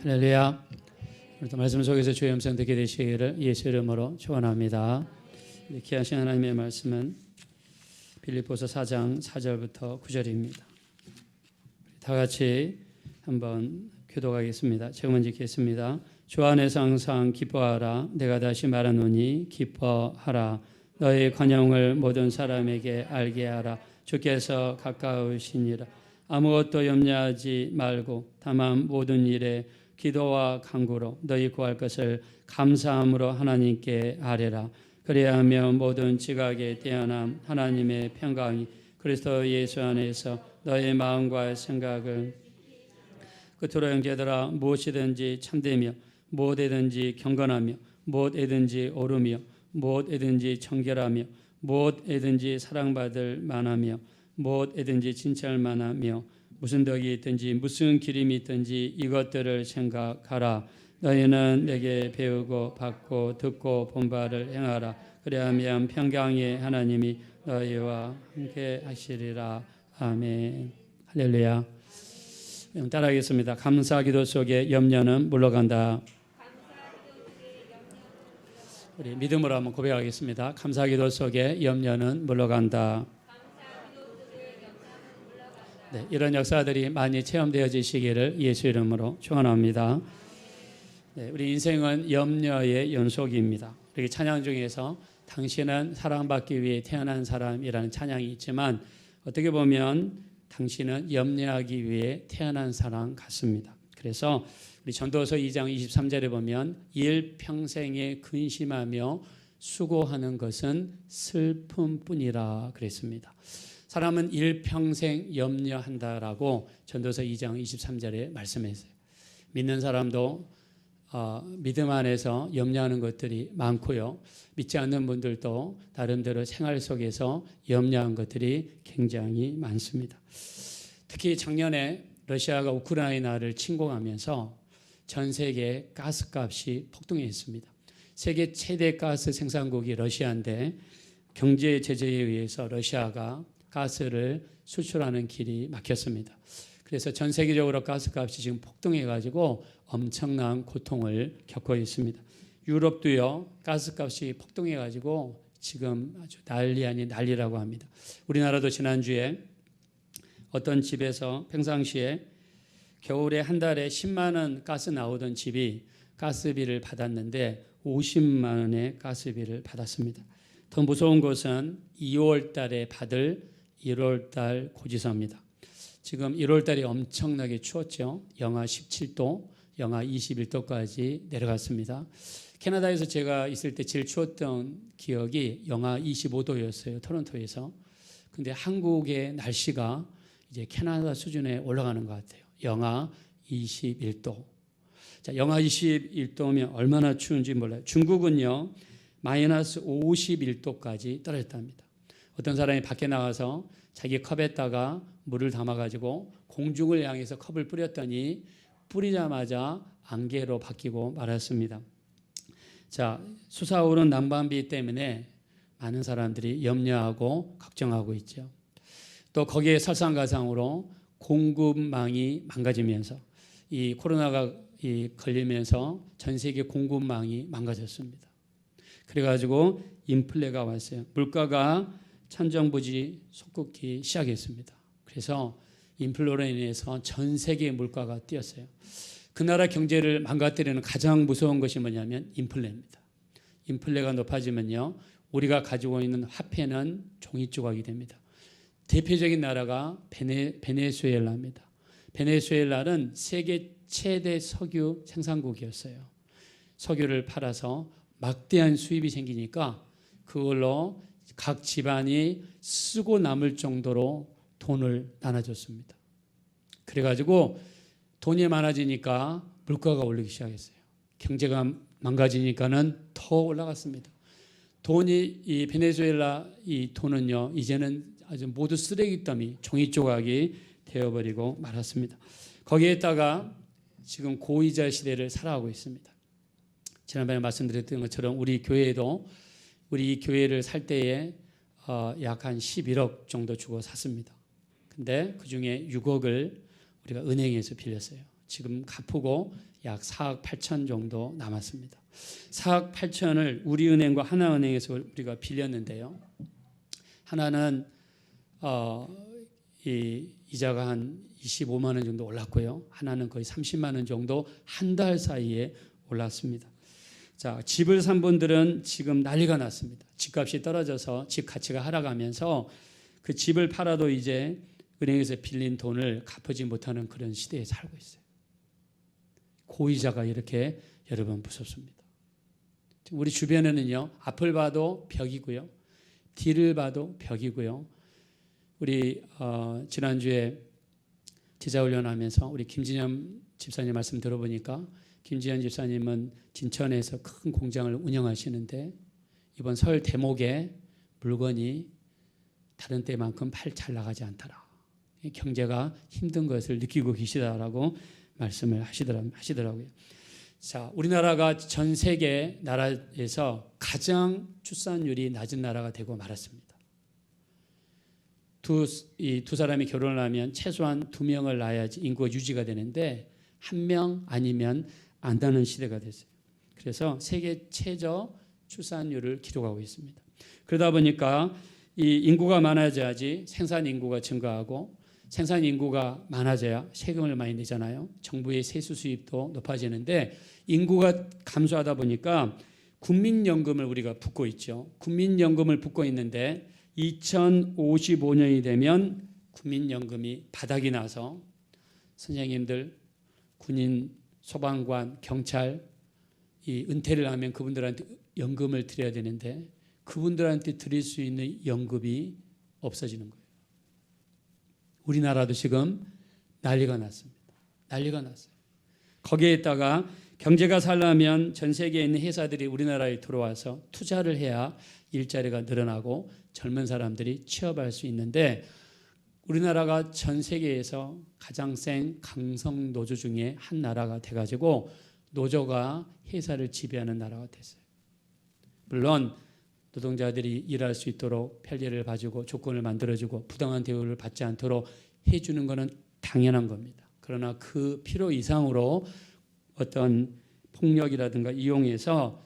할렐루야. 오늘도 말씀 속에서 주의 음성 듣게 되시기를 예수 이름으로 축원합니다. 귀하신 하나님의 말씀은 빌립보서 4장 4절부터 9절입니다. 다 같이 한번 교독하겠습니다. 제가 먼저 읽겠습니다. 주 안에서 항상 기뻐하라. 내가 다시 말하노니 기뻐하라. 너의 관용을 모든 사람에게 알게 하라. 주께서 가까우시니라. 아무것도 염려하지 말고 다만 모든 일에 기도와 간구로 너희 구할 것을 감사함으로 하나님께 아뢰라. 그리하면 모든 지각에 뛰어난 하나님의 평강이 그리스도 예수 안에서 너의 마음과 생각을 그토록 형제들아 무엇이든지 참되며 무엇이든지 경건하며 무엇이든지 옳으며 무엇이든지 정결하며 무엇이든지 사랑받을 만하며 무엇이든지 칭찬할 만하며 무슨 덕이 있든지 무슨 기림이 있든지 이것들을 생각하라. 너희는 내게 배우고 받고 듣고 본 바를 행하라. 그리하면 평강의 하나님이 너희와 함께 하시리라. 아멘. 할렐루야. 따라하겠습니다. 감사기도 속에 염려는 물러간다. 우리 믿음으로 한번 고백하겠습니다. 감사기도 속에 염려는 물러간다. 네, 이런 역사들이 많이 체험되어지시기를 예수 이름으로 축원합니다. 네, 우리 인생은 염려의 연속입니다. 우리 찬양 중에서 당신은 사랑받기 위해 태어난 사람이라는 찬양이 있지만 어떻게 보면 당신은 염려하기 위해 태어난 사람 같습니다. 그래서 우리 전도서 2장 23절에 보면 일평생에 근심하며 수고하는 것은 슬픔뿐이라 그랬습니다. 사람은 일평생 염려한다라고 전도서 2장 23절에 말씀했어요. 믿는 사람도 믿음 안에서 염려하는 것들이 많고요. 믿지 않는 분들도 나름대로 생활 속에서 염려한 것들이 굉장히 많습니다. 특히 작년에 러시아가 우크라이나를 침공하면서 전 세계 가스값이 폭등했습니다. 세계 최대 가스 생산국이 러시아인데 경제 제재에 의해서 러시아가 가스를 수출하는 길이 막혔습니다. 그래서 전 세계적으로 가스값이 지금 폭등해가지고 엄청난 고통을 겪고 있습니다. 유럽도요, 가스값이 폭등해가지고 지금 아주 난리 아닌 난리라고 합니다. 우리나라도 지난주에 어떤 집에서 평상시에 겨울에 한 달에 10만 원 가스 나오던 집이 가스비를 받았는데 50만 원의 가스비를 받았습니다. 더 무서운 것은 2월 달에 받을 1월 달 고지서입니다. 지금 1월 달이 엄청나게 추웠죠. 영하 17도, 영하 21도까지 내려갔습니다. 캐나다에서 제가 있을 때 제일 추웠던 기억이 영하 25도였어요. 토론토에서. 근데 한국의 날씨가 이제 캐나다 수준에 올라가는 것 같아요. 영하 21도. 자, 영하 21도면 얼마나 추운지 몰라요. 중국은요, 마이너스 51도까지 떨어졌답니다. 어떤 사람이 밖에 나가서 자기 컵에다가 물을 담아가지고 공중을 향해서 컵을 뿌렸더니 뿌리자마자 안개로 바뀌고 말았습니다. 자, 솟아오른 난방비 때문에 많은 사람들이 염려하고 걱정하고 있죠. 또 거기에 설상가상으로 공급망이 망가지면서 이 코로나가 걸리면서 전 세계 공급망이 망가졌습니다. 그래가지고 인플레가 왔어요. 물가가 천정부지 솟구기 시작했습니다. 그래서 인플레로 인해서 전 세계 물가가 뛰었어요. 그 나라 경제를 망가뜨리는 가장 무서운 것이 뭐냐면 인플레입니다. 인플레가 높아지면요, 우리가 가지고 있는 화폐는 종이 조각이 됩니다. 대표적인 나라가 베네수엘라입니다. 베네수엘라는 세계 최대 석유 생산국이었어요. 석유를 팔아서 막대한 수입이 생기니까 그걸로 각 집안이 쓰고 남을 정도로 돈을 나눠줬습니다. 그래가지고 돈이 많아지니까 물가가 오르기 시작했어요. 경제가 망가지니까는 더 올라갔습니다. 이 베네수엘라 이 돈은요, 이제는 아주 모두 쓰레기 더미, 종이 조각이 되어버리고 말았습니다. 거기에다가 지금 고이자 시대를 살아가고 있습니다. 지난번에 말씀드렸던 것처럼 우리 교회도 우리 교회를 살 때에 약 한 11억 정도 주고 샀습니다. 근데 그 중에 6억을 우리가 은행에서 빌렸어요. 지금 갚고 약 4억 8천 정도 남았습니다. 4억 8천을 우리은행과 하나은행에서 우리가 빌렸는데요. 하나는 이 이자가 한 25만 원 정도 올랐고요. 하나는 거의 30만 원 정도 한 달 사이에 올랐습니다. 자, 집을 산 분들은 지금 난리가 났습니다. 집값이 떨어져서 집 가치가 하락하면서 그 집을 팔아도 이제 은행에서 빌린 돈을 갚지 못하는 그런 시대에 살고 있어요. 고이자가 이렇게 여러분 무섭습니다. 우리 주변에는요, 앞을 봐도 벽이고요, 뒤를 봐도 벽이고요. 우리 지난주에 제자훈련하면서 우리 김진현 집사님 말씀 들어보니까 김진현 집사님은 진천에서 큰 공장을 운영하시는데 이번 설 대목에 물건이 다른 때만큼 잘 나가지 않더라. 경제가 힘든 것을 느끼고 계시다라고 말씀을 하시더라고요. 자, 우리나라가 전 세계 나라에서 가장 출산율이 낮은 나라가 되고 말았습니다. 두 사람이 결혼을 하면 최소한 2명을 낳아야지 인구가 유지가 되는데 1명 아니면 안 나는 시대가 됐어요. 그래서 세계 최저 출산율을 기록하고 있습니다. 그러다 보니까 이 인구가 많아져야지 생산 인구가 증가하고 생산 인구가 많아져야 세금을 많이 내잖아요. 정부의 세수 수입도 높아지는데 인구가 감소하다 보니까 국민연금을 우리가 붓고 있죠. 국민연금을 붓고 있는데 2055년이 되면 국민연금이 바닥이 나서 선생님들, 군인, 소방관, 경찰 이 은퇴를 하면 그분들한테 연금을 드려야 되는데 그분들한테 드릴 수 있는 연금이 없어지는 거예요. 우리나라도 지금 난리가 났습니다. 난리가 났어요. 거기에다가 경제가 살려면 전 세계에 있는 회사들이 우리나라에 들어와서 투자를 해야 일자리가 늘어나고 젊은 사람들이 취업할 수 있는데 우리나라가 전 세계에서 가장 센 강성 노조 중에 한 나라가 돼가지고 노조가 회사를 지배하는 나라가 됐어요. 물론 노동자들이 일할 수 있도록 편리를 봐주고 조건을 만들어주고 부당한 대우를 받지 않도록 해주는 것은 당연한 겁니다. 그러나 그 필요 이상으로 어떤 폭력이라든가 이용해서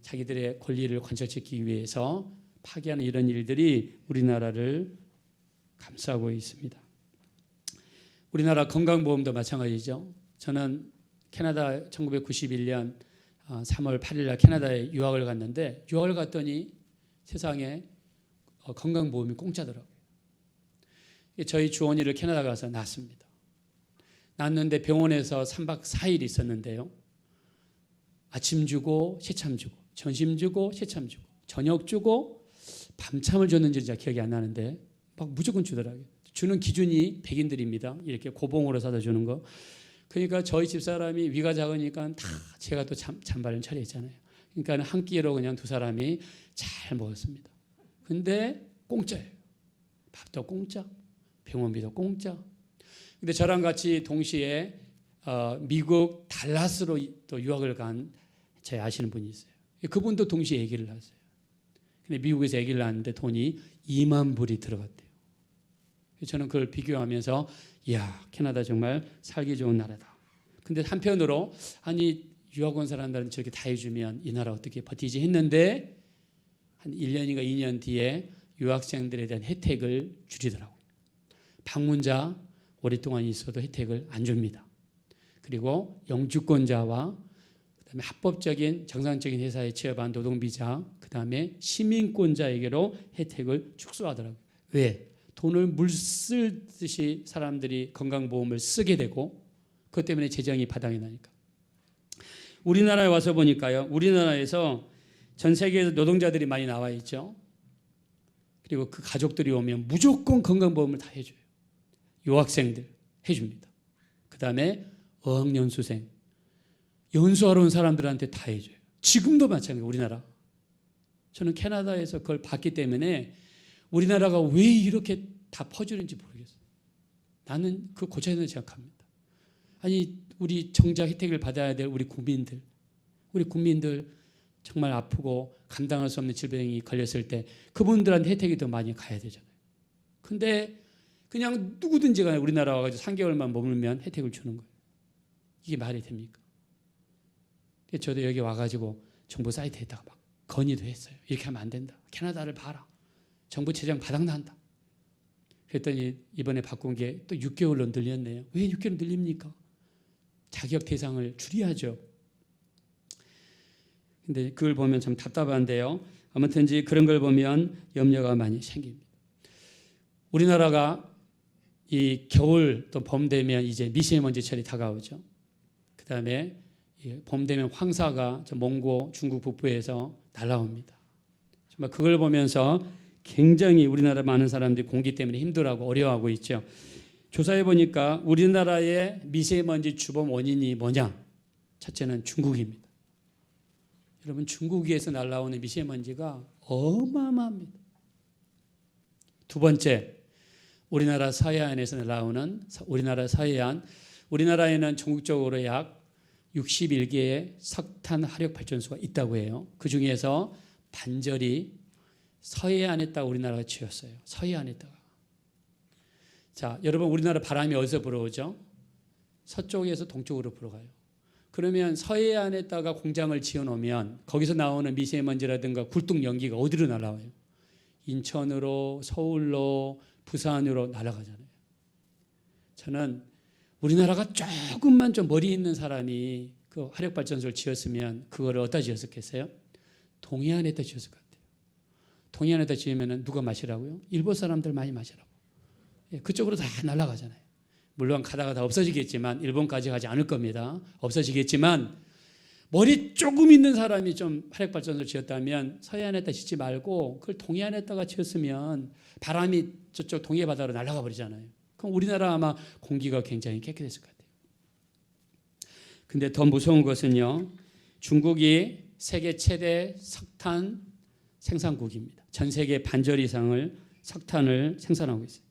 자기들의 권리를 관철시키기 위해서 파기하는 이런 일들이 우리나라를 감싸고 있습니다. 우리나라 건강보험도 마찬가지죠. 저는 캐나다 1991년 3월 8일 날 캐나다에 유학을 갔는데 유학을 갔더니 세상에 건강보험이 공짜더라고요. 저희 주원이를 캐나다 가서 낳았습니다. 낳았는데 병원에서 3박 4일 있었는데요. 아침 주고 새참 주고 점심 주고 새참 주고 저녁 주고 밤참을 줬는지 제가 기억이 안 나는데 막 무조건 주더라고요. 주는 기준이 백인들입니다. 이렇게 고봉으로 사다 주는 거. 그러니까 저희 집사람이 위가 작으니까 다 제가 또 잔발은 차려있잖아요. 그러니까 한 끼로 그냥 두 사람이 잘 먹었습니다. 근데 공짜예요. 밥도 공짜, 병원비도 공짜. 근데 저랑 같이 동시에 미국 달라스로 또 유학을 간 제 아시는 분이 있어요. 그분도 동시에 얘기를 하세요. 근데 미국에서 아기를 낳았는데 돈이 2만 불이 들어갔대요. 저는 그걸 비교하면서 이야, 캐나다 정말 살기 좋은 나라다. 근데 한편으로 아니 유학 온 사람들은 저렇게 다 해주면 이 나라 어떻게 버티지 했는데 한 1년인가 2년 뒤에 유학생들에 대한 혜택을 줄이더라고요. 방문자 오랫동안 있어도 혜택을 안 줍니다. 그리고 영주권자와 그다음에 합법적인 정상적인 회사에 취업한 노동비자, 그다음에 시민권자에게로 혜택을 축소하더라고요. 왜? 돈을 물 쓰듯이 사람들이 건강보험을 쓰게 되고 그것 때문에 재정이 바닥이 나니까. 우리나라에 와서 보니까요. 우리나라에서 전 세계에서 노동자들이 많이 나와 있죠. 그리고 그 가족들이 오면 무조건 건강보험을 다 해줘요. 유학생들 해줍니다. 그다음에 어학연수생, 연수하러 온 사람들한테 다 해줘요. 지금도 마찬가지예요. 우리나라. 저는 캐나다에서 그걸 봤기 때문에 우리나라가 왜 이렇게 다 퍼주는지 모르겠어요. 나는 그 고쳐야 된다고 생각합니다. 아니 우리 정작 혜택을 받아야 될 우리 국민들 정말 아프고 감당할 수 없는 질병이 걸렸을 때 그분들한테 혜택이 더 많이 가야 되잖아요. 근데 그냥 누구든지 간에 우리나라 와가지고 3개월만 머물면 혜택을 주는 거예요. 이게 말이 됩니까? 저도 여기 와가지고 정부 사이트에다가 막 건의도 했어요. 이렇게 하면 안 된다. 캐나다를 봐라. 정부 재정 바닥난다. 그랬더니 이번에 바꾼 게 또 6개월로 늘렸네요. 왜 6개월 늘립니까? 자격 대상을 줄여야죠. 근데 그걸 보면 참 답답한데요. 아무튼 그런 걸 보면 염려가 많이 생깁니다. 우리나라가 이 겨울 또 봄 되면 이제 미세먼지철이 다가오죠. 그 다음에 봄 되면 황사가 몽고 중국 북부에서 날아옵니다. 정말 그걸 보면서 굉장히 우리나라 많은 사람들이 공기 때문에 힘들어하고 어려워하고 있죠. 조사해 보니까 우리나라의 미세먼지 주범 원인이 뭐냐? 첫째는 중국입니다. 여러분, 중국에서 날아오는 미세먼지가 어마어마합니다. 두 번째, 우리나라 서해안에서 날아오는 우리나라 서해안, 우리나라에는 전국적으로 약 61개의 석탄 화력 발전소가 있다고 해요. 그 중에서 반절이 서해안에다가 우리나라가 지었어요. 서해안에다가. 자, 여러분, 우리나라 바람이 어디서 불어오죠? 서쪽에서 동쪽으로 불어가요. 그러면 서해안에다가 공장을 지어놓으면 거기서 나오는 미세먼지라든가 굴뚝 연기가 어디로 날아와요? 인천으로, 서울로, 부산으로 날아가잖아요. 저는 우리나라가 조금만 좀 머리 있는 사람이 그 화력발전소를 지었으면 그거를 어디다 지었겠어요? 동해안에다 지었을 것 같아요. 동해안에다 지으면 누가 마시라고요? 일본 사람들 많이 마시라고. 그쪽으로 다 날아가잖아요. 물론 가다가 다 없어지겠지만, 일본까지 가지 않을 겁니다. 없어지겠지만 머리 조금 있는 사람이 좀 화력발전소를 지었다면 서해안에다 짓지 말고 그걸 동해안에다가 지었으면 바람이 저쪽 동해 바다로 날아가 버리잖아요. 그럼 우리나라 아마 공기가 굉장히 깨끗했을 것 같아요. 근데 더 무서운 것은요, 중국이 세계 최대 석탄 생산국입니다. 전 세계 반절 이상을 석탄을 생산하고 있어요.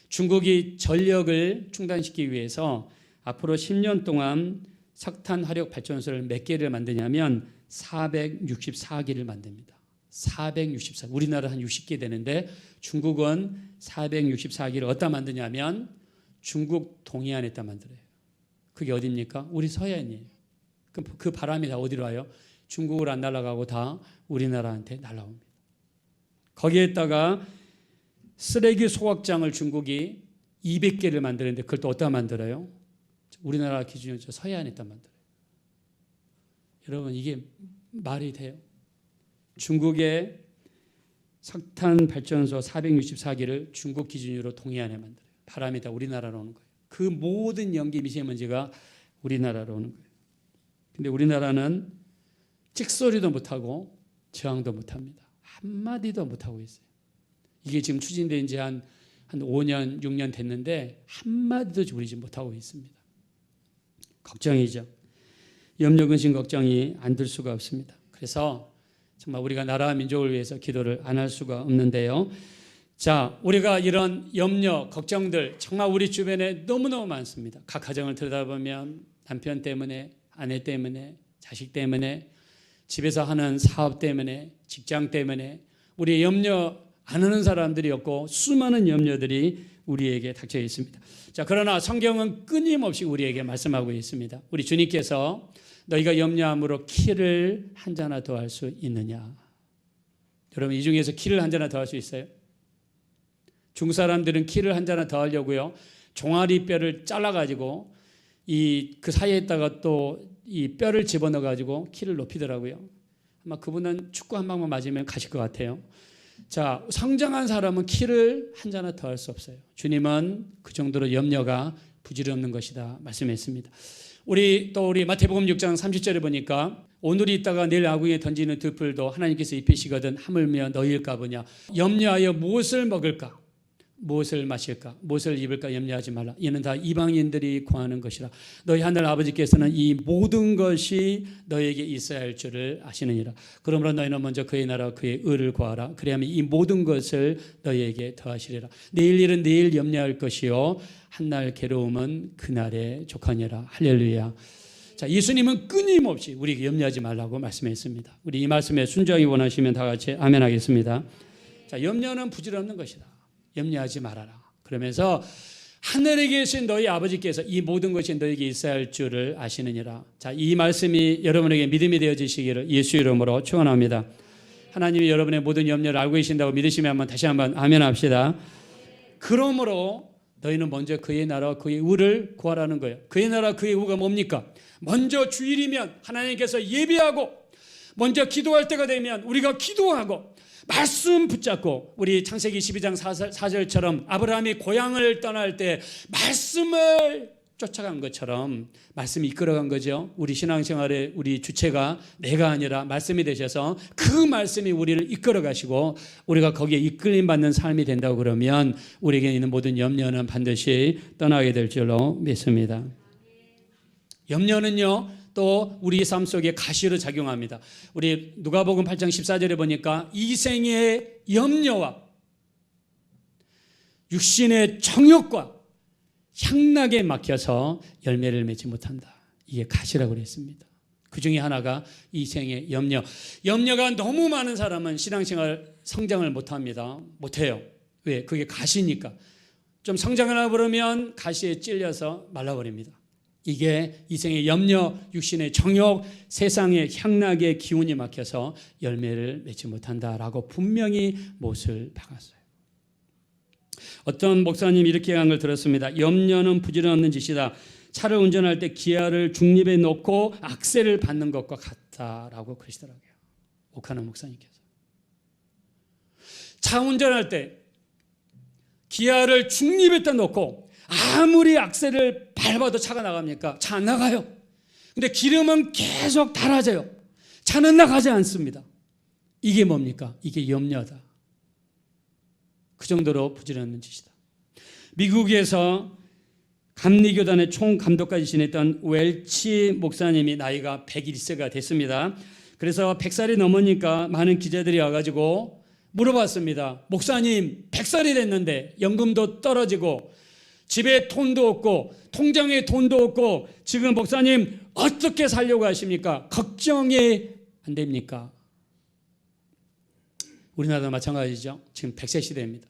중국이 전력을 충당시키기 위해서 앞으로 10년 동안 석탄 화력 발전소를 몇 개를 만드냐면 464개를 만듭니다. 464. 우리나라 한 60개 되는데 중국은 464개를 어디다 만드냐면 중국 동해안에다 만들어요. 그게 어디입니까? 우리 서해안이에요. 그럼 그 바람이 다 어디로 와요? 중국으로 안 날아가고 다 우리나라한테 날아옵니다. 거기에다가 쓰레기 소각장을 중국이 200개를 만드는데 그걸 또 어디다 만들어요? 우리나라 기준으로 서해안에다 만들어요. 여러분, 이게 말이 돼요? 중국의 석탄 발전소 464개를 중국 기준으로 동해안에 만들어요. 바람이 다 우리나라로 오는 거예요. 그 모든 연기 미세먼지가 우리나라로 오는 거예요. 근데 우리나라는 찍소리도 못하고 저항도 못합니다. 한마디도 못하고 있어요. 이게 지금 추진된 지 한 5년, 6년 됐는데 한마디도 우리 지금 못하고 있습니다. 걱정이죠. 염려, 근심, 걱정이 안 들 수가 없습니다. 그래서 정말 우리가 나라와 민족을 위해서 기도를 안 할 수가 없는데요. 자, 우리가 이런 염려, 걱정들 정말 우리 주변에 너무너무 많습니다. 각 가정을 들여다보면 남편 때문에, 아내 때문에, 자식 때문에, 집에서 하는 사업 때문에, 직장 때문에 우리 염려 안 하는 사람들이 없고 수많은 염려들이 우리에게 닥쳐 있습니다. 자, 그러나 성경은 끊임없이 우리에게 말씀하고 있습니다. 우리 주님께서 너희가 염려함으로 키를 한 자나 더 할 수 있느냐? 여러분, 이 중에서 키를 한 자나 더 할 수 있어요? 중국 사람들은 키를 한 자나 더 하려고요, 종아리 뼈를 잘라가지고 그 사이에다가 또 이 뼈를 집어넣어가지고 키를 높이더라고요. 아마 그분은 축구 한 방만 맞으면 가실 것 같아요. 자, 성장한 사람은 키를 한 자나 더 할 수 없어요. 주님은 그 정도로 염려가 부질없는 것이다 말씀했습니다. 우리 마태복음 6장 30절에 보니까 오늘이 있다가 내일 아궁이에 던지는 들풀도 하나님께서 입히시거든 하물며 너희일까 보냐. 염려하여 무엇을 먹을까, 무엇을 마실까, 무엇을 입을까 염려하지 말라. 이는 다 이방인들이 구하는 것이라. 너희 하늘 아버지께서는 이 모든 것이 너희에게 있어야 할 줄을 아시느니라. 그러므로 너희는 먼저 그의 나라와 그의 의를 구하라. 그리하면 이 모든 것을 너희에게 더하시리라. 내일 일은 내일 염려할 것이요 한날 괴로움은 그날에 족하니라. 할렐루야. 자, 예수님은 끊임없이 우리에게 염려하지 말라고 말씀했습니다. 우리 이 말씀에 순종하기 원하시면 다 같이 아멘 하겠습니다. 자, 염려는 부질없는 것이다. 염려하지 말아라. 그러면서 하늘에 계신 너희 아버지께서 이 모든 것이 너에게 있어야 할 줄을 아시느니라. 자, 이 말씀이 여러분에게 믿음이 되어지시기를 예수 이름으로 축원합니다. 하나님이 여러분의 모든 염려를 알고 계신다고 믿으시면 다시 한번 아멘 합시다. 그러므로 너희는 먼저 그의 나라와 그의 의를 구하라는 거예요. 그의 나라 그의 의가 뭡니까? 먼저 주일이면 하나님께서 예배하고, 먼저 기도할 때가 되면 우리가 기도하고, 말씀 붙잡고, 우리 창세기 12장 4절처럼 아브라함이 고향을 떠날 때 말씀을 쫓아간 것처럼 말씀이 이끌어간 거죠. 우리 신앙생활의 우리 주체가 내가 아니라 말씀이 되셔서 그 말씀이 우리를 이끌어 가시고 우리가 거기에 이끌림 받는 삶이 된다고 그러면 우리에게 있는 모든 염려는 반드시 떠나게 될 줄로 믿습니다. 염려는요, 또 우리 삶 속에 가시로 작용합니다. 우리 누가복음 8장 14절에 보니까 이생의 염려와 육신의 정욕과 향락에 막혀서 열매를 맺지 못한다. 이게 가시라고 그랬습니다. 그 중에 하나가 이생의 염려. 염려가 너무 많은 사람은 신앙생활 성장을 못합니다. 못해요. 왜? 그게 가시니까. 좀 성장하려고 그러면 가시에 찔려서 말라버립니다. 이게 이생의 염려, 육신의 정욕, 세상의 향락의 기운이 막혀서 열매를 맺지 못한다라고 분명히 못을 박았어요. 어떤 목사님이 이렇게 한 걸 들었습니다. 염려는 부질없는 짓이다. 차를 운전할 때 기아를 중립에 놓고 악셀을 밟는 것과 같다라고 그러시더라고요. 옥하는 목사님께서. 차 운전할 때 기아를 중립에다 놓고 아무리 악셀을 밟아도 차가 나갑니까? 차 안 나가요. 근데 기름은 계속 달아져요. 차는 나가지 않습니다. 이게 뭡니까? 이게 염려다. 그 정도로 부질없는 짓이다. 미국에서 감리교단의 총감독까지 지냈던 웰치 목사님이 나이가 101세가 됐습니다. 그래서 100살이 넘으니까 많은 기자들이 와가지고 물어봤습니다. 목사님, 100살이 됐는데 연금도 떨어지고 집에 돈도 없고 통장에 돈도 없고 지금 목사님 어떻게 살려고 하십니까? 걱정이 안 됩니까? 우리나라도 마찬가지죠. 지금 100세 시대입니다.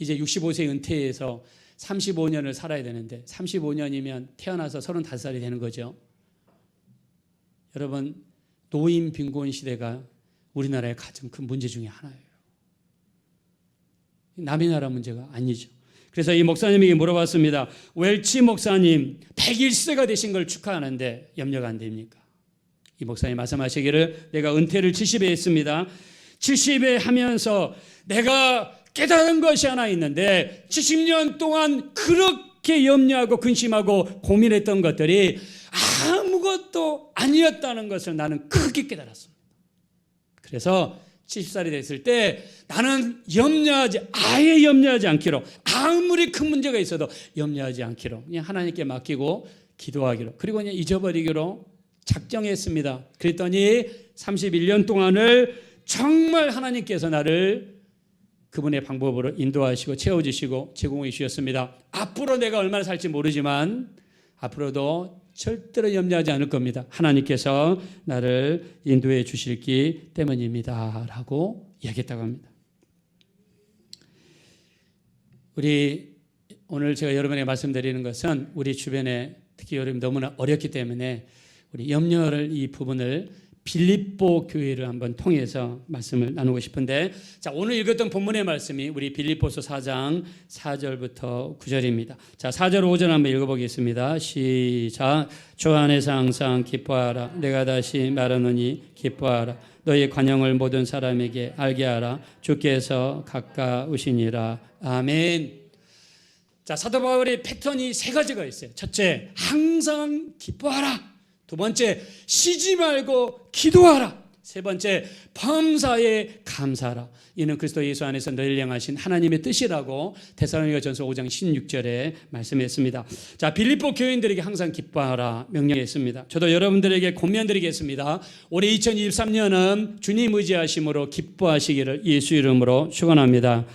이제 65세 은퇴해서 35년을 살아야 되는데 35년이면 태어나서 35살이 되는 거죠. 여러분, 노인 빈곤 시대가 우리나라의 가장 큰 문제 중에 하나예요. 남의 나라 문제가 아니죠. 그래서 이 목사님에게 물어봤습니다. 웰치 목사님 101세가 되신 걸 축하하는데 염려가 안 됩니까? 이 목사님 말씀하시기를 내가 은퇴를 70에 했습니다. 70에 하면서 내가 깨달은 것이 하나 있는데 70년 동안 그렇게 염려하고 근심하고 고민했던 것들이 아무것도 아니었다는 것을 나는 크게 깨달았습니다. 그래서 70살이 됐을 때 나는 아예 염려하지 않기로, 아무리 큰 문제가 있어도 염려하지 않기로, 그냥 하나님께 맡기고 기도하기로, 그리고 그냥 잊어버리기로 작정했습니다. 그랬더니 31년 동안을 정말 하나님께서 나를 그분의 방법으로 인도하시고 채워주시고 제공해 주셨습니다. 앞으로 내가 얼마나 살지 모르지만 앞으로도 절대로 염려하지 않을 겁니다. 하나님께서 나를 인도해 주실기 때문입니다 라고 이야기했다고 합니다. 우리 오늘 제가 여러분에게 말씀드리는 것은 우리 주변에 특히 여러분 너무나 어렵기 때문에 우리 염려를 이 부분을 빌립보 교회를 한번 통해서 말씀을 나누고 싶은데, 자, 오늘 읽었던 본문의 말씀이 우리 빌립보서 4장 4절부터 9절입니다. 자, 4절 5절 한번 읽어보겠습니다. 시작. 주 안에서 항상 기뻐하라. 내가 다시 말하노니 기뻐하라. 너의 관용을 모든 사람에게 알게 하라. 주께서 가까우시니라. 아멘. 자, 사도 바울의 패턴이 세 가지가 있어요. 첫째, 항상 기뻐하라. 두 번째, 쉬지 말고 기도하라. 세 번째, 범사에 감사하라. 이는 그리스도 예수 안에서 너희를 향하신 하나님의 뜻이라고 데살로니가전서 5장 16절에 말씀했습니다. 자, 빌립보 교인들에게 항상 기뻐하라 명령했습니다. 저도 여러분들에게 권면드리겠습니다. 올해 2023년은 주님 의지하심으로 기뻐하시기를 예수 이름으로 축원합니다.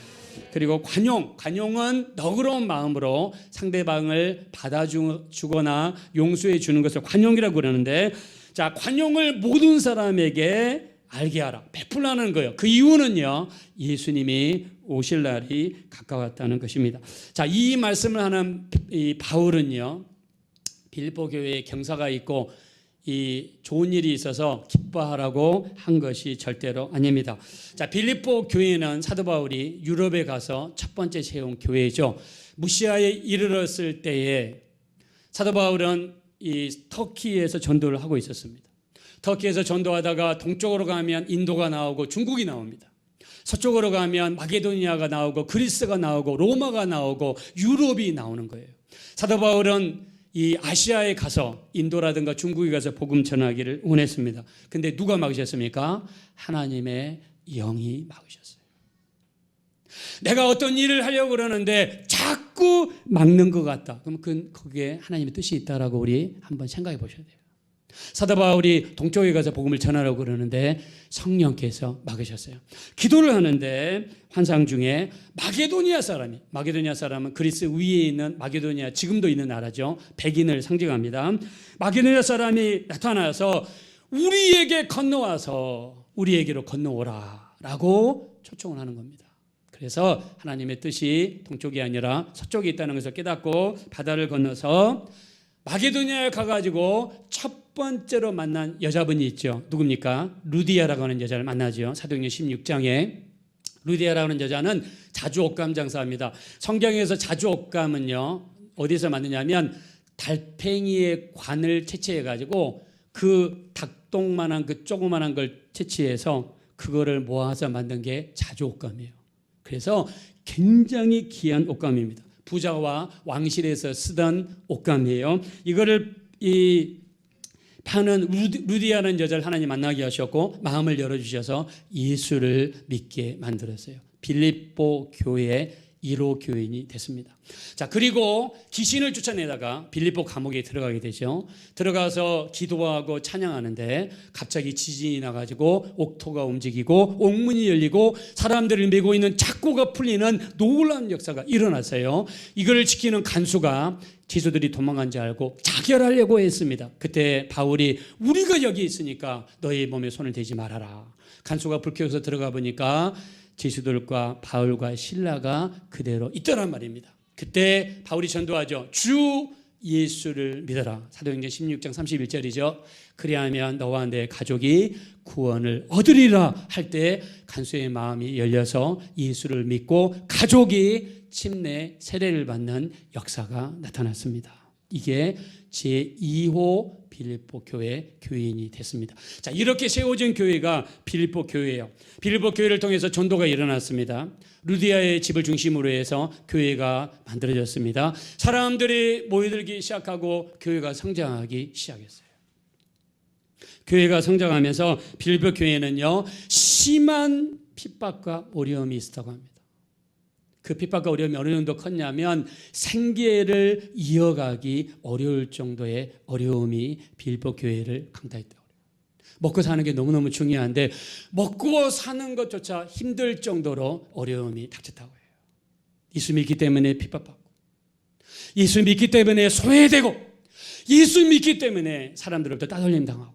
그리고 관용은 너그러운 마음으로 상대방을 받아주거나 용서해 주는 것을 관용이라고 그러는데, 자, 관용을 모든 사람에게 알게 하라. 베풀라는 거예요. 그 이유는요, 예수님이 오실 날이 가까웠다는 것입니다. 자, 이 말씀을 하는 이 바울은요, 빌립보 교회에 경사가 있고 이 좋은 일이 있어서 기뻐하라고 한 것이 절대로 아닙니다. 자, 빌립보 교회는 사도 바울이 유럽에 가서 첫 번째 세운 교회죠. 무시아에 이르렀을 때에 사도 바울은 이 터키에서 전도를 하고 있었습니다. 터키에서 전도하다가 동쪽으로 가면 인도가 나오고 중국이 나옵니다. 서쪽으로 가면 마게도니아가 나오고 그리스가 나오고 로마가 나오고 유럽이 나오는 거예요. 사도 바울은 이 아시아에 가서 인도라든가 중국에 가서 복음 전하기를 원했습니다. 근데 누가 막으셨습니까? 하나님의 영이 막으셨어요. 내가 어떤 일을 하려고 그러는데 자꾸 막는 것 같다. 그럼 거기에 하나님의 뜻이 있다라고 우리 한번 생각해 보셔야 돼요. 사도 바울이 동쪽에 가서 복음을 전하려고 그러는데 성령께서 막으셨어요. 기도를 하는데 환상 중에 마게도니아 사람은 그리스 위에 있는 마게도니아, 지금도 있는 나라죠. 백인을 상징합니다. 마게도니아 사람이 나타나서 우리에게 건너와서 우리에게로 건너오라 라고 초청을 하는 겁니다. 그래서 하나님의 뜻이 동쪽이 아니라 서쪽에 있다는 것을 깨닫고 바다를 건너서 마게도니아에 가가지고 첫 번째로 만난 여자분이 있죠. 누굽니까? 루디아라고 하는 여자를 만나죠. 사도행전 16장에 루디아라고 하는 여자는 자주옥감 장사입니다. 성경에서 자주옥감은요, 어디서 만드냐면 달팽이의 관을 채취해가지고 그 닭똥만한 그 조그만한 걸 채취해서 그거를 모아서 만든 게 자주옥감이에요. 그래서 굉장히 귀한 옷감입니다. 부자와 왕실에서 쓰던 옷감이에요. 이거를 파는 루디아라는 여자를 하나님 만나게 하셨고 마음을 열어주셔서 예수를 믿게 만들었어요. 빌립보 교회의 1호 교인이 됐습니다. 자, 그리고 귀신을 쫓아내다가 빌립보 감옥에 들어가게 되죠. 들어가서 기도하고 찬양하는데 갑자기 지진이 나가지고 옥토가 움직이고 옥문이 열리고 사람들을 메고 있는 착고가 풀리는 놀라운 역사가 일어났어요. 이걸 지키는 간수가 지수들이 도망간 줄 알고 자결하려고 했습니다. 그때 바울이 우리가 여기 있으니까 너희 몸에 손을 대지 말아라. 간수가 불 켜서 들어가 보니까 지수들과 바울과 실라가 그대로 있더란 말입니다. 그때 바울이 전도하죠. 주 예수를 믿어라. 사도행전 16장 31절이죠. 그리하면 너와 내 가족이 구원을 얻으리라 할 때 간수의 마음이 열려서 예수를 믿고 가족이 침례 세례를 받는 역사가 나타났습니다. 이게 제2호 빌립보 교회 교인이 됐습니다. 자, 이렇게 세워진 교회가 빌립보 교회예요. 빌립보 교회를 통해서 전도가 일어났습니다. 루디아의 집을 중심으로 해서 교회가 만들어졌습니다. 사람들이 모여들기 시작하고 교회가 성장하기 시작했어요. 교회가 성장하면서 빌립보 교회는요, 심한 핍박과 어려움이 있었다고 합니다. 그 핍박과 어려움이 어느 정도 컸냐면 생계를 이어가기 어려울 정도의 어려움이 빌립보 교회를 강타했다고 해요. 먹고 사는 게 너무너무 중요한데 먹고 사는 것조차 힘들 정도로 어려움이 닥쳤다고 해요. 예수 믿기 때문에 핍박받고, 예수 믿기 때문에 소외되고, 예수 믿기 때문에 사람들로부터 따돌림 당하고,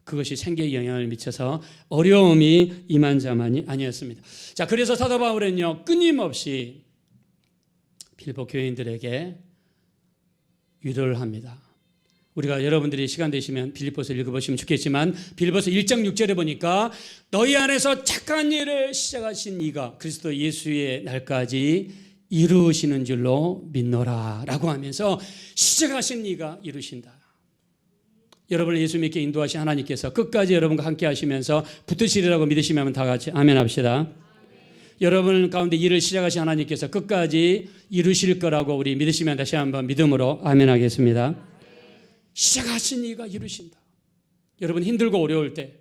그것이 생계에 영향을 미쳐서 어려움이 이만저만이 아니었습니다. 자, 그래서 사도 바울은요, 끊임없이 빌립보 교인들에게 위로를 합니다. 우리가 여러분들이 시간 되시면 빌립보서 읽어보시면 좋겠지만 빌립보서 1장 6절에 보니까 너희 안에서 착한 일을 시작하신 이가 그리스도 예수의 날까지 이루시는 줄로 믿노라 라고 하면서 시작하신 이가 이루신다. 여러분을 예수 믿게 인도하신 하나님께서 끝까지 여러분과 함께 하시면서 붙으시리라고 믿으시면 다 같이 아멘 합시다. 여러분 가운데 일을 시작하신 하나님께서 끝까지 이루실 거라고 우리 믿으시면 다시 한번 믿음으로 아멘 하겠습니다. 시작하신 이가 이루신다. 여러분 힘들고 어려울 때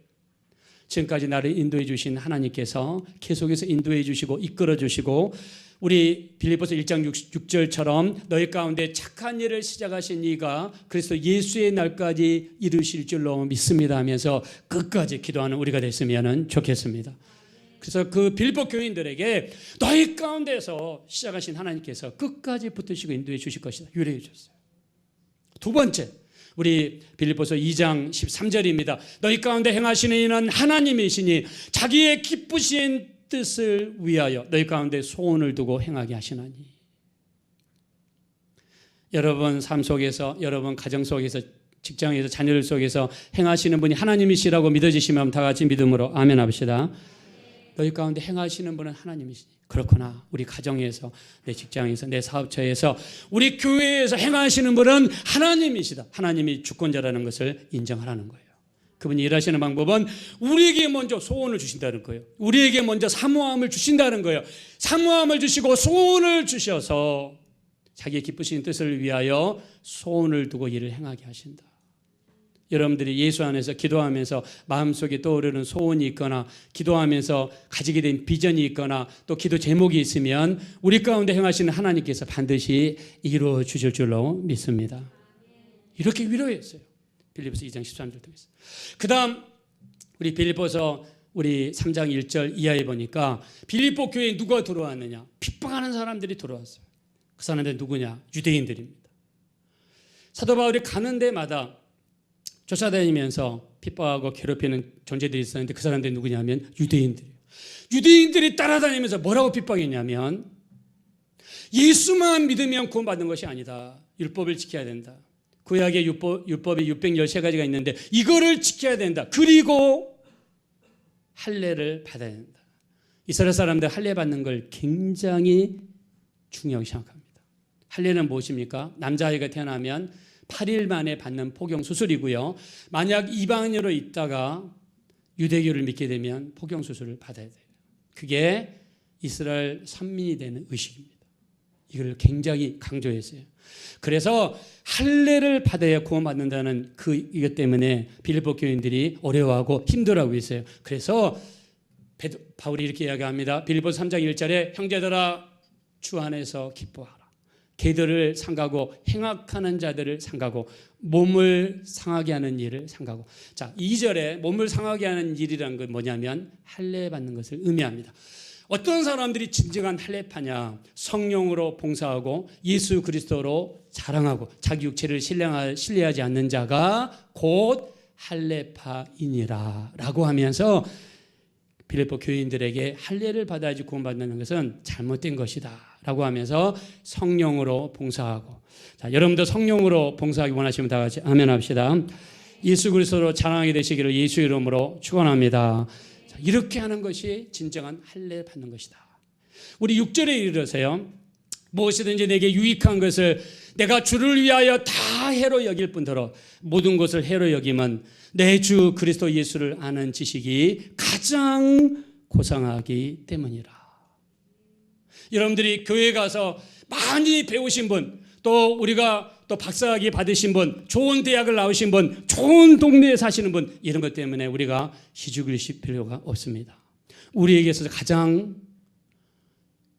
지금까지 나를 인도해 주신 하나님께서 계속해서 인도해 주시고 이끌어 주시고 우리 빌립보서 1장 6절처럼 너희 가운데 착한 일을 시작하신 이가 그리스도 예수의 날까지 이루실 줄로 믿습니다 하면서 끝까지 기도하는 우리가 됐으면 좋겠습니다. 그래서 그 빌립보 교인들에게 너희 가운데서 시작하신 하나님께서 끝까지 붙으시고 인도해 주실 것이다 유래해 주셨어요. 두 번째, 우리 빌립보서 2장 13절입니다. 너희 가운데 행하시는 이는 하나님이시니 자기의 기쁘신 뜻을 위하여 너희 가운데 소원을 두고 행하게 하시나니. 여러분 삶 속에서, 여러분 가정 속에서, 직장에서, 자녀들 속에서 행하시는 분이 하나님이시라고 믿어지시면 다 같이 믿음으로 아멘 합시다. 너희 가운데 행하시는 분은 하나님이시니. 그렇구나. 우리 가정에서, 내 직장에서, 내 사업처에서, 우리 교회에서 행하시는 분은 하나님이시다. 하나님이 주권자라는 것을 인정하라는 거예요. 그분이 일하시는 방법은 우리에게 먼저 소원을 주신다는 거예요. 우리에게 먼저 사모함을 주신다는 거예요. 사모함을 주시고 소원을 주셔서 자기의 기쁘신 뜻을 위하여 소원을 두고 일을 행하게 하신다. 여러분들이 예수 안에서 기도하면서 마음속에 떠오르는 소원이 있거나 기도하면서 가지게 된 비전이 있거나 또 기도 제목이 있으면 우리 가운데 행하시는 하나님께서 반드시 이루어 주실 줄로 믿습니다. 이렇게 위로했어요. 빌립보서 2장 13절 통해서. 그 다음 우리 빌립보서 우리 3장 1절 이하에 보니까 빌립보 교회에 누가 들어왔느냐? 핍박하는 사람들이 들어왔어요. 그 사람들은 누구냐? 유대인들입니다. 사도 바울이 가는 데마다 쫓아다니면서 핍박하고 괴롭히는 존재들이 있었는데 그 사람들이 누구냐면 유대인들이에요. 유대인들이 따라다니면서 뭐라고 핍박했냐면 예수만 믿으면 구원받는 것이 아니다. 율법을 지켜야 된다. 구약의 율법이 613가지가 있는데 이거를 지켜야 된다. 그리고 할례를 받아야 된다. 이스라엘 사람들 할례 받는 걸 굉장히 중요하게 생각합니다. 할례는 무엇입니까? 남자아이가 태어나면 8일 만에 받는 포경 수술이고요. 만약 이방인으로 있다가 유대교를 믿게 되면 포경 수술을 받아야 돼요. 그게 이스라엘 선민이 되는 의식입니다. 이걸 굉장히 강조했어요. 그래서 할례를 받아야 구원받는다는 이것 때문에 빌립보 교인들이 어려워하고 힘들어하고 있어요. 그래서 바울이 이렇게 이야기합니다. 빌립보서 3장 1절에 형제들아 주 안에서 기뻐하라. 개들을 상가고 행악하는 자들을 상가고 몸을 상하게 하는 일을 상가고. 자, 2절에 몸을 상하게 하는 일이라는 건 뭐냐면 할례 받는 것을 의미합니다. 어떤 사람들이 진정한 할례파냐? 성령으로 봉사하고 예수 그리스도로 자랑하고 자기 육체를 신뢰하지 않는 자가 곧 할례파이니라 라고 하면서 빌립보 교인들에게 할례를 받아야지 구원받는 것은 잘못된 것이다 라고 하면서 성령으로 봉사하고. 자, 여러분도 성령으로 봉사하기 원하시면 다 같이 아멘 합시다. 예수 그리스도로 자랑하게 되시기를 예수 이름으로 축원합니다. 자, 이렇게 하는 것이 진정한 할례 받는 것이다. 우리 6절에 이르러서요. 무엇이든지 내게 유익한 것을 내가 주를 위하여 다 해로 여길 뿐더러 모든 것을 해로 여기면 내 주 그리스도 예수를 아는 지식이 가장 고상하기 때문이라. 여러분들이 교회 가서 많이 배우신 분, 또 우리가 또 박사학위 받으신 분, 좋은 대학을 나오신 분, 좋은 동네에 사시는 분, 이런 것 때문에 우리가 기죽을 필요가 없습니다. 우리에게 있어서 가장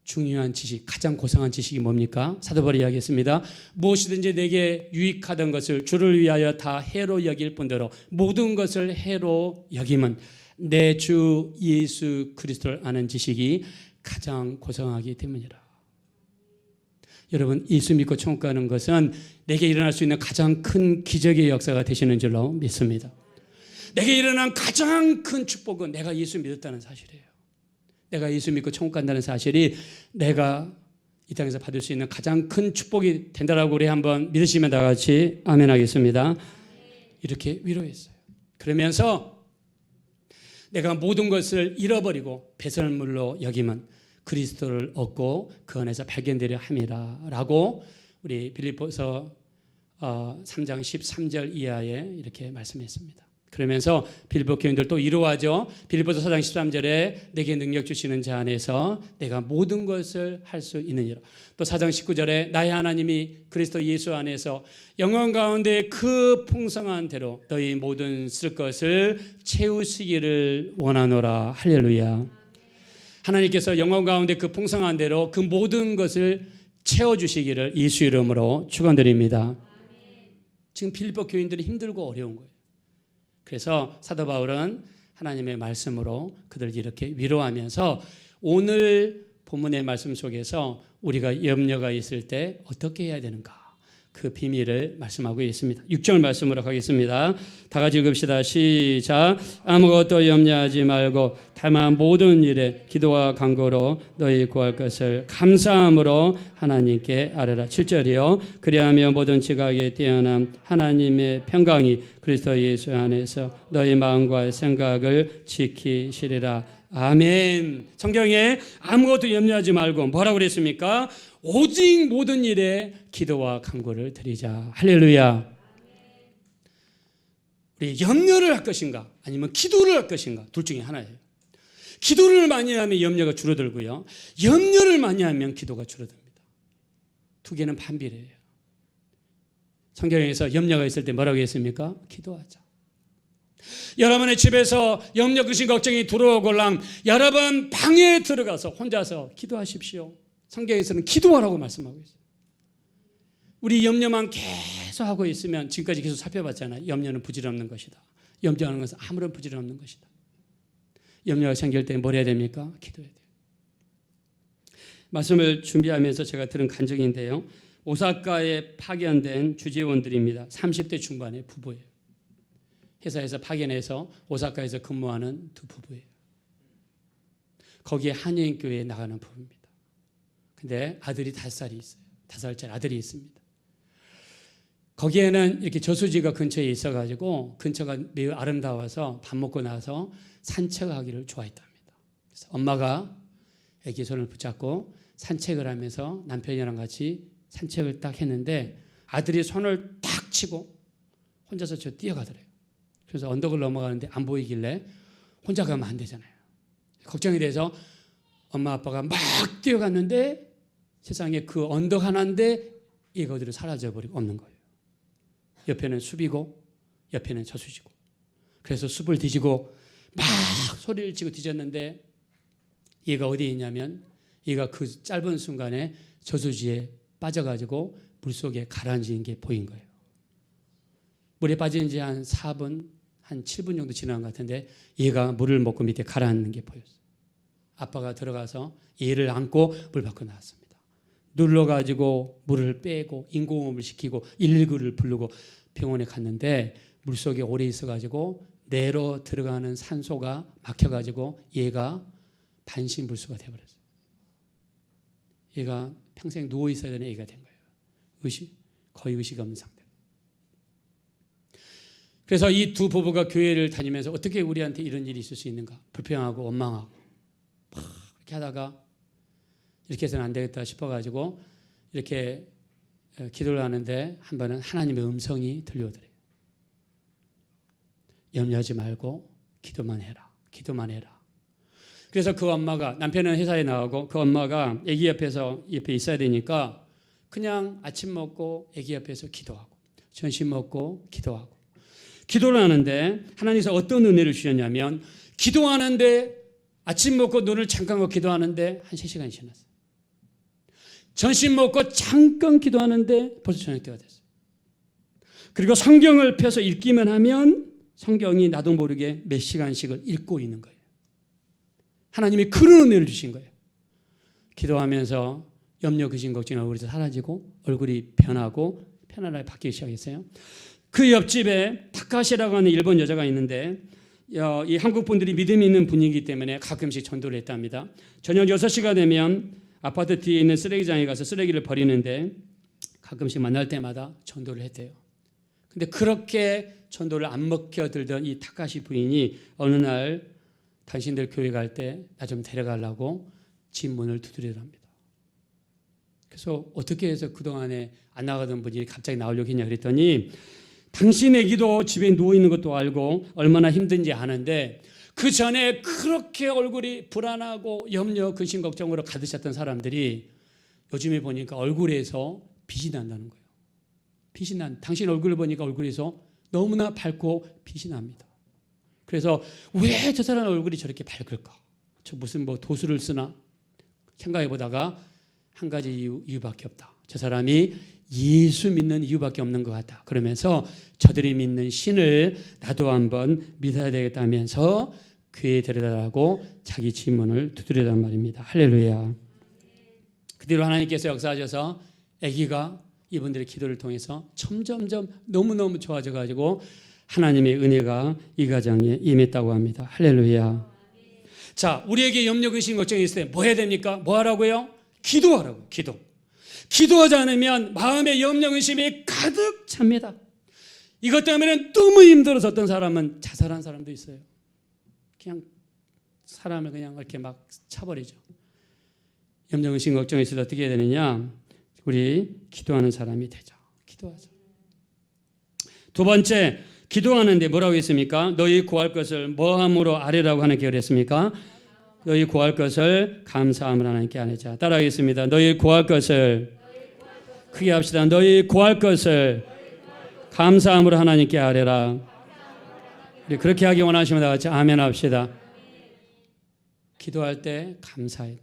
중요한 지식, 가장 고상한 지식이 뭡니까? 사도 바울이 이야기했습니다. 무엇이든지 내게 유익하던 것을 주를 위하여 다 해로 여길 뿐더러 모든 것을 해로 여김은 내 주 예수 그리스도를 아는 지식이 가장 고상하기 때문이라. 여러분, 예수 믿고 천국 가는 것은 내게 일어날 수 있는 가장 큰 기적의 역사가 되시는 줄로 믿습니다. 내게 일어난 가장 큰 축복은 내가 예수 믿었다는 사실이에요. 내가 예수 믿고 천국 간다는 사실이 내가 이 땅에서 받을 수 있는 가장 큰 축복이 된다라고 우리 한번 믿으시면 다 같이 아멘 하겠습니다. 이렇게 위로했어요. 그러면서 내가 모든 것을 잃어버리고 배설물로 여기면 그리스도를 얻고 그 안에서 발견되려 함이라 라고 우리 빌립보서 3장 13절 이하에 이렇게 말씀했습니다. 그러면서 빌립보 교인들 또 이루어하죠. 빌립보서 4장 13절에 내게 능력 주시는 자 안에서 내가 모든 것을 할 수 있느니라. 또 4장 19절에 나의 하나님이 그리스도 예수 안에서 영원 가운데 그 풍성한 대로 너희 모든 쓸 것을 채우시기를 원하노라. 할렐루야. 하나님께서 영원 가운데 그 풍성한 대로 그 모든 것을 채워주시기를 예수 이름으로 축원드립니다. 지금 빌립보 교인들이 힘들고 어려운 거예요. 그래서 사도 바울은 하나님의 말씀으로 그들을 이렇게 위로하면서 오늘 본문의 말씀 속에서 우리가 염려가 있을 때 어떻게 해야 되는가, 그 비밀을 말씀하고 있습니다. 6절 말씀으로 가겠습니다. 다 같이 읽읍시다. 시작. 아무것도 염려하지 말고 다만 모든 일에 기도와 간구로 너희 구할 것을 감사함으로 하나님께 아뢰라. 7절이요. 그리하면 모든 지각에 뛰어난 하나님의 평강이 그리스도 예수 안에서 너희 마음과 생각을 지키시리라. 아멘. 성경에 아무것도 염려하지 말고 뭐라고 그랬습니까? 오직 모든 일에 기도와 간구를 드리자. 할렐루야. 우리 염려를 할 것인가 아니면 기도를 할 것인가, 둘 중에 하나예요. 기도를 많이 하면 염려가 줄어들고요, 염려를 많이 하면 기도가 줄어듭니다. 두 개는 반비례해요. 성경에서 염려가 있을 때 뭐라고 했습니까? 기도하자. 여러분의 집에서 염려, 근심, 걱정이 들어오걸랑 여러분 방에 들어가서 혼자서 기도하십시오. 성경에서는 기도하라고 말씀하고 있어요. 우리 염려만 계속 하고 있으면, 지금까지 계속 살펴봤잖아요. 염려는 부질없는 것이다. 염려하는 것은 아무런 부질없는 것이다. 염려가 생길 때 뭘 해야 됩니까? 기도해야 돼요. 말씀을 준비하면서 제가 들은 간증인데요, 오사카에 파견된 주재원들입니다. 30대 중반의 부부예요. 회사에서 파견해서 오사카에서 근무하는 두 부부예요. 거기에 한인교회에 나가는 부부입니다. 근데 아들이 5살이 있어요. 5살짜리 아들이 있습니다. 거기에는 이렇게 저수지가 근처에 있어가지고 근처가 매우 아름다워서 밥 먹고 나서 산책하기를 좋아했답니다. 그래서 엄마가 아기 손을 붙잡고 산책을 하면서 남편이랑 같이 산책을 딱 했는데 아들이 손을 탁 치고 혼자서 저 뛰어가더래요. 그래서 언덕을 넘어가는데 안 보이길래 혼자 가면 안 되잖아요. 걱정이 돼서 엄마 아빠가 막 뛰어갔는데 세상에 그 언덕 하나인데 얘가 어디로 사라져버리고 없는 거예요. 옆에는 숲이고 옆에는 저수지고. 그래서 숲을 뒤지고 막 소리를 지고 뒤졌는데 얘가 어디에 있냐면 얘가 그 짧은 순간에 저수지에 빠져가지고 물속에 가라앉은 게 보인 거예요. 물에 빠진 지 한 4분, 한 7분 정도 지난 것 같은데 얘가 물을 먹고 밑에 가라앉는 게 보였어요. 아빠가 들어가서 얘를 안고 물 밖으로 나왔습니다. 눌러가지고 물을 빼고 인공호흡을 시키고 119를 부르고 병원에 갔는데 물속에 오래 있어가지고 내로 들어가는 산소가 막혀가지고 얘가 반신불수가 되어버렸어요. 얘가 평생 누워 있어야 되는 애가 된 거예요. 거의 의식 없는 상태. 그래서 이 두 부부가 교회를 다니면서 어떻게 우리한테 이런 일이 있을 수 있는가, 불평하고 원망하고 막 이렇게 하다가 이렇게 해서는 안 되겠다 싶어가지고 이렇게 기도를 하는데 한 번은 하나님의 음성이 들려오더래요. 염려하지 말고 기도만 해라. 기도만 해라. 그래서 그 엄마가, 남편은 회사에 나가고 그 엄마가 아기 옆에 있어야 되니까 그냥 아침 먹고 아기 옆에서 기도하고 점심 먹고 기도하고 기도를 하는데 하나님께서 어떤 은혜를 주셨냐면, 기도하는데 아침 먹고 눈을 잠깐 감고 기도하는데 한 3시간이 지났어요. 점심 먹고 잠깐 기도하는데 벌써 저녁 때가 됐어요. 그리고 성경을 펴서 읽기만 하면 성경이 나도 모르게 몇 시간씩을 읽고 있는 거예요. 하나님이 그런 은혜를 주신 거예요. 기도하면서 염려, 근심, 걱정이 얼굴에서 사라지고 얼굴이 변하고 편안하게 바뀌기 시작했어요. 그 옆집에 타카시라고 하는 일본 여자가 있는데 이 한국 분들이 믿음이 있는 분이기 때문에 가끔씩 전도를 했답니다. 저녁 6시가 되면 아파트 뒤에 있는 쓰레기장에 가서 쓰레기를 버리는데 가끔씩 만날 때마다 전도를 했대요. 근데 그렇게 전도를 안 먹혀들던 이 타카시 부인이 어느 날 당신들 교회 갈 때 나 좀 데려가려고 집 문을 두드리랍니다. 그래서 어떻게 해서 그동안에 안 나가던 분이 갑자기 나오려고 했냐 그랬더니, 당신의 기도 집에 누워있는 것도 알고 얼마나 힘든지 아는데 그 전에 그렇게 얼굴이 불안하고 염려, 근심, 걱정으로 가득 찼던 사람들이 요즘에 보니까 얼굴에서 빛이 난다는 거예요. 빛이 당신 얼굴을 보니까 얼굴에서 너무나 밝고 빛이 납니다. 그래서 왜 저 사람 얼굴이 저렇게 밝을까? 저 무슨 도수를 쓰나? 생각해 보다가 한 가지 이유밖에 없다. 저 사람이 예수 믿는 이유밖에 없는 것 같다. 그러면서 저들이 믿는 신을 나도 한번 믿어야 되겠다면서 교회에 데려다라고 자기 집 문을 두드리단 말입니다. 할렐루야. 그 뒤로 하나님께서 역사하셔서 아기가 이분들의 기도를 통해서 점점점 너무너무 좋아져 가지고 하나님의 은혜가 이 가정에 임했다고 합니다. 할렐루야. 자, 우리에게 염려, 근심, 걱정이 있을 때 뭐 해야 됩니까? 뭐 하라고요? 기도하라고. 기도하지 않으면 마음의 염려, 근심이 가득 찹니다. 이것 때문에 너무 힘들어서 어떤 사람은 자살한 사람도 있어요. 그냥 사람을 그냥 이렇게 막 차버리죠. 염려, 근심, 걱정이 있을 때 어떻게 해야 되느냐? 우리 기도하는 사람이 되죠. 기도하자. 두 번째, 기도하는데 뭐라고 했습니까? 너희 구할 것을 뭐함으로 아뢰라고 하나님께 그랬습니까? 너희 구할 것을 감사함으로 하나님께 아뢰자. 따라하겠습니다. 너희 구할 것을 크게 합시다. 너희 구할 것을 감사함으로 하나님께 아뢰라. 우리 그렇게 하기 원하시면 다 같이 아멘 합시다. 기도할 때 감사해요.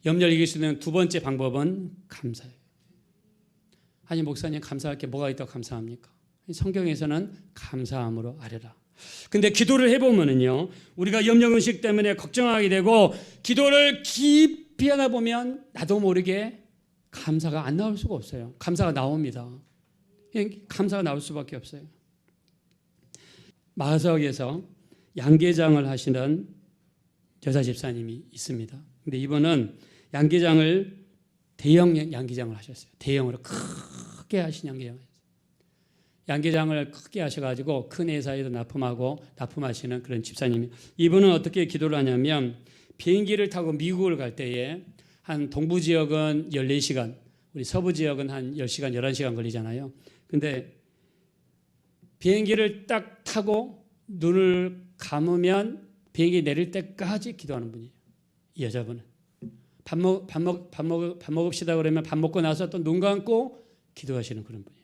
염려를 이길 수 있는 두 번째 방법은 감사예요. 아니 목사님 감사할 게 뭐가 있다고 감사합니까? 성경에서는 감사함으로 아뢰라. 근데 기도를 해보면은요, 우리가 염려 근심 때문에 걱정하게 되고 기도를 깊이 하다 보면 나도 모르게 감사가 안 나올 수가 없어요. 감사가 나옵니다. 감사가 나올 수밖에 없어요. 마석에서 양계장을 하시는 여자 집사님이 있습니다. 근데 이분은 양계장을 대형 양계장을 하셨어요. 대형으로 크게 하신 양계장을 하셨어요. 양계장을 크게 하셔가지고 큰 회사에도 납품하시는 그런 집사님이. 이분은 어떻게 기도를 하냐면 비행기를 타고 미국을 갈 때에 한 동부 지역은 14시간, 우리 서부 지역은 한 10시간, 11시간 걸리잖아요. 근데 비행기를 딱 타고 눈을 감으면 비행기 내릴 때까지 기도하는 분이에요. 이 여자분은. 밥 먹읍시다 그러면 밥 먹고 나서 또 눈 감고 기도하시는 그런 분이에요.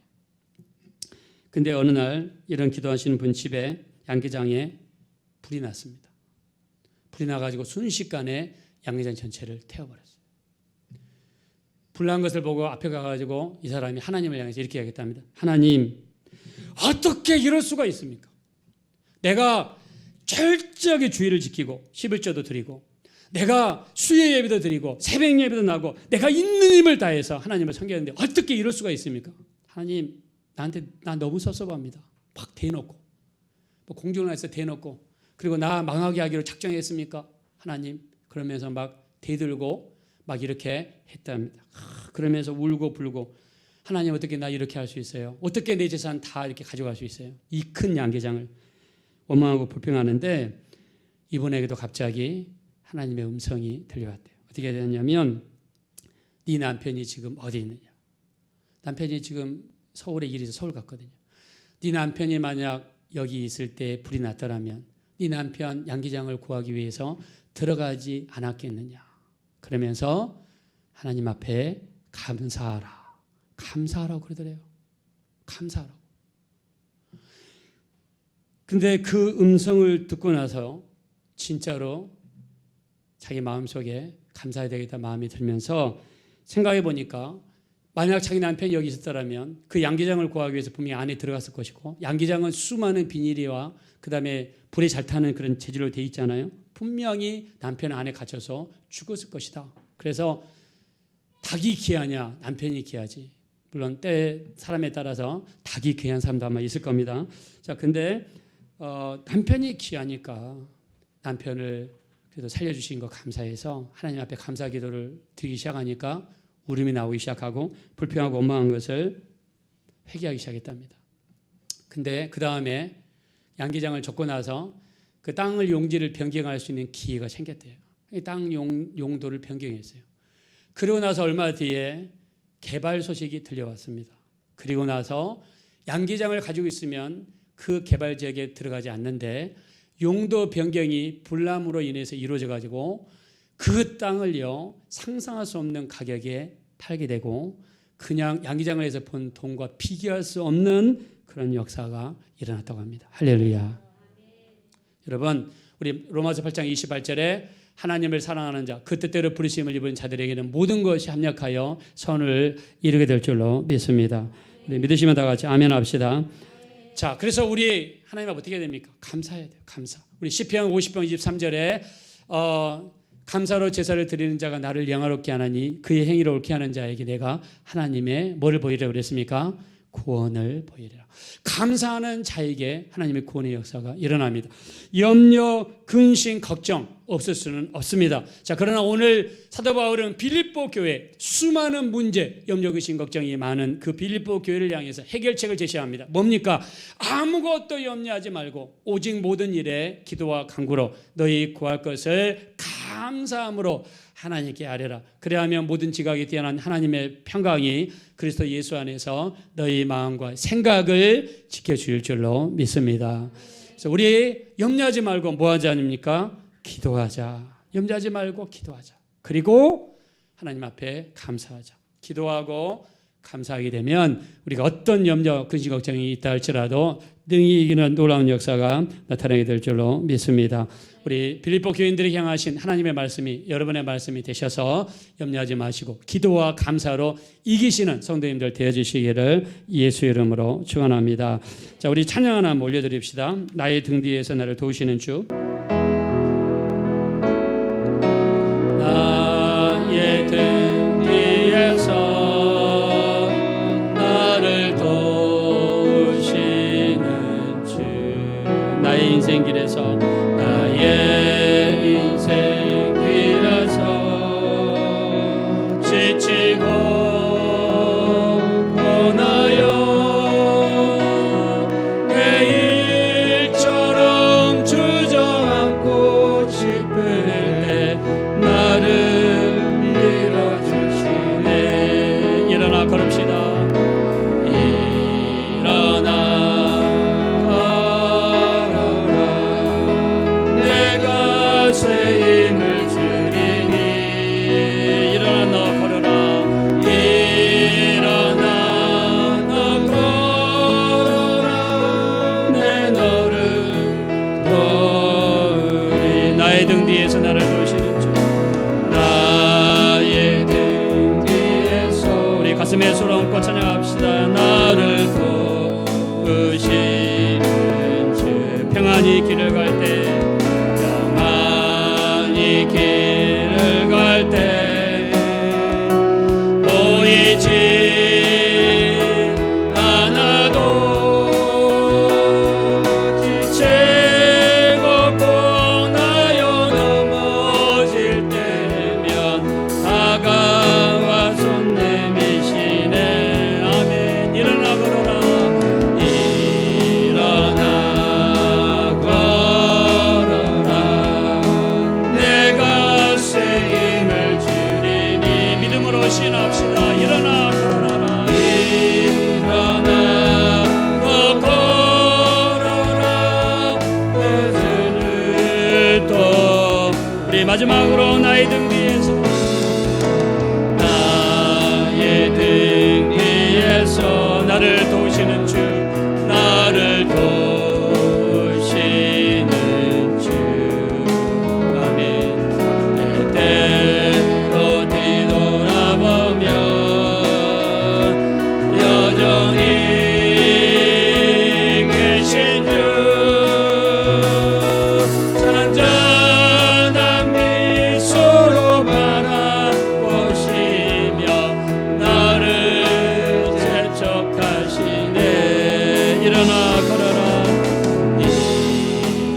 근데 어느 날 이런 기도하시는 분 집에 양계장에 불이 났습니다. 불이 나가지고 순식간에 양계장 전체를 태워버렸어요. 불난 것을 보고 앞에 가가지고 이 사람이 하나님을 향해서 이렇게 이야기했답니다. 하나님, 어떻게 이럴 수가 있습니까? 내가 철저하게 주의를 지키고 11조도 드리고 내가 수요 예배도 드리고 새벽 예배도 나고 내가 있는 힘을 다해서 하나님을 섬겼는데 어떻게 이럴 수가 있습니까? 하나님, 나한테 나 너무 섭섭합니다. 막 대놓고 뭐 공중에서 대놓고 그리고 나 망하게 하기로 작정했습니까? 하나님, 그러면서 막 대들고 막 이렇게 했답니다. 그러면서 울고 불고 하나님 어떻게 나 이렇게 할 수 있어요? 어떻게 내 재산 다 이렇게 가져갈 수 있어요? 이 큰 양계장을 원망하고 불평하는데 이분에게도 갑자기 하나님의 음성이 들려왔대요. 어떻게 되냐면 네 남편이 지금 어디 있느냐? 남편이 지금 서울에 일이 있어서 서울 갔거든요. 네 남편이 만약 여기 있을 때 불이 났더라면 네 남편 양계장을 구하기 위해서 들어가지 않았겠느냐? 그러면서 하나님 앞에 감사하라고 그러더래요. 감사하라고. 근데 그 음성을 듣고 나서 진짜로 자기 마음속에 감사해야 되겠다 마음이 들면서 생각해 보니까 만약 자기 남편이 여기 있었다면 그 양계장을 구하기 위해서 분명히 안에 들어갔을 것이고 양계장은 수많은 비닐이와 그다음에 불에 잘 타는 그런 재질로 돼 있잖아요. 분명히 남편 안에 갇혀서 죽었을 것이다. 그래서 닭이 귀하냐 남편이 귀하지. 물론 사람에 따라서 닭이 귀한 사람도 아마 있을 겁니다. 자, 근데 남편이 귀하니까 남편을 그래도 살려주신 거 감사해서 하나님 앞에 감사 기도를 드리기 시작하니까 울음이 나오기 시작하고 불평하고 원망한 것을 회개하기 시작했답니다. 근데 그 다음에 양계장을 접고 나서 그 땅을 용지를 변경할 수 있는 기회가 생겼대요. 땅 용도를 변경했어요. 그러고 나서 얼마 뒤에 개발 소식이 들려왔습니다. 그리고 나서 양계장을 가지고 있으면 그 개발 지역에 들어가지 않는데 용도 변경이 불남으로 인해서 이루어져 가지고 그 땅을요 상상할 수 없는 가격에 팔게 되고 그냥 양계장을 해서 본 돈과 비교할 수 없는 그런 역사가 일어났다고 합니다. 할렐루야. 여러분, 우리 로마서 8장 28절에 하나님을 사랑하는 자, 그 뜻대로 부르심을 입은 자들에게는 모든 것이 합력하여 선을 이루게 될 줄로 믿습니다. 우리 믿으시면 다 같이 아멘 합시다. 자, 그래서 우리 하나님 앞에 어떻게 해야 됩니까? 감사해야 돼요. 감사. 우리 시편 50편 23절에 감사로 제사를 드리는 자가 나를 영화롭게 하나니 그의 행위를 옳게 하는 자에게 내가 하나님의 뭐를 보이라고 그랬습니까? 구원을 보이리라. 감사하는 자에게 하나님의 구원의 역사가 일어납니다. 염려, 근심, 걱정 없을 수는 없습니다. 자, 그러나 오늘 사도 바울은 빌립보 교회 수많은 문제, 염려, 근심, 걱정이 많은 그 빌립보 교회를 향해서 해결책을 제시합니다. 뭡니까? 아무것도 염려하지 말고 오직 모든 일에 기도와 간구로 너희 구할 것을 감사함으로 하나님께 아뢰라. 그래야면 모든 지각이 뛰어난 하나님의 평강이 그리스도 예수 안에서 너희 마음과 생각을 지켜줄 줄로 믿습니다. 그래서 우리 염려하지 말고 뭐 하자 아닙니까? 기도하자. 염려하지 말고 기도하자. 그리고 하나님 앞에 감사하자. 기도하고 감사하게 되면 우리가 어떤 염려, 근심, 걱정이 있다 할지라도 능히 이기는 놀라운 역사가 나타나게 될 줄로 믿습니다. 우리 빌립보 교인들에게 향하신 하나님의 말씀이 여러분의 말씀이 되셔서 염려하지 마시고 기도와 감사로 이기시는 성도님들 되어주시기를 예수 이름으로 축원합니다. 자, 우리 찬양 하나 올려드립시다. 나의 등 뒤에서 나를 도우시는 주. 나의 등 뒤에서 나를 도우시는 주. 나의 인생 길에서 나의 인생 길에서 지치고 떠나요 내 일처럼 주저앉고 싶을 때 나를 밀어주시네. 일어나 걸읍시다. 나의 등 뒤에서 나를 도우시는 주. 나의 등 뒤에서 우리 가슴에 손을 얹고 찬양합시다. 나를 도우시는 주. 평안히 길을 갈 때 평안히 길을 갈 때 보이지 신합시다. 일어나 걸어라. 일어나 너 걸어라. 그들을 또 우리 마지막으로 나의 등 뒤에서 나의 등 뒤에서 나를 도우시는 주. 나를 도우시는 주. 아멘. 때때로 뒤돌아보면 여전히 계신 주. 잔잔한 미소로 바라보시며 나를 재촉하시네. 일어나 걸어라.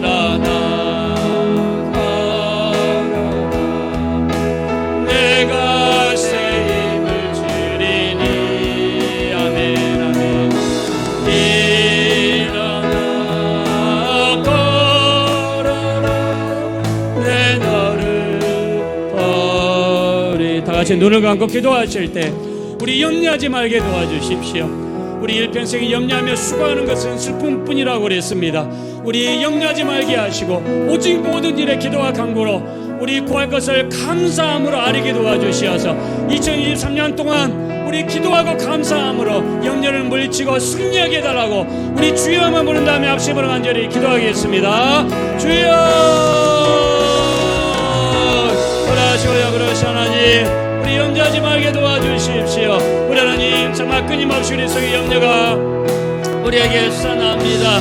일어나 걸어라. 내가 새 힘을 주리니. 아멘 아멘. 일어나 걸어라. 내 너를 버리. 다 같이 눈을 감고 기도하실 때 우리 염려하지 말게 도와주십시오. 우리 일평생에 염려하며 수고하는 것은 슬픔뿐이라고 그랬습니다. 우리 염려하지 말게 하시고 오직 모든 일에 기도와 간구로 우리 구할 것을 감사함으로 아뢰게 도와주시어서 2023년 동안 우리 기도하고 감사함으로 염려를 물리치고 승리하게 해달라고 우리 주여만 부른 다음에 합심으로 간절히 기도하겠습니다. 주여 그러시오야 그러시 하나님, 우리 염려하지 말게 도와주십시오. 우리 하나님 정말 끊임없이 우리 속에 염려가 우리에게 쏟아납니다.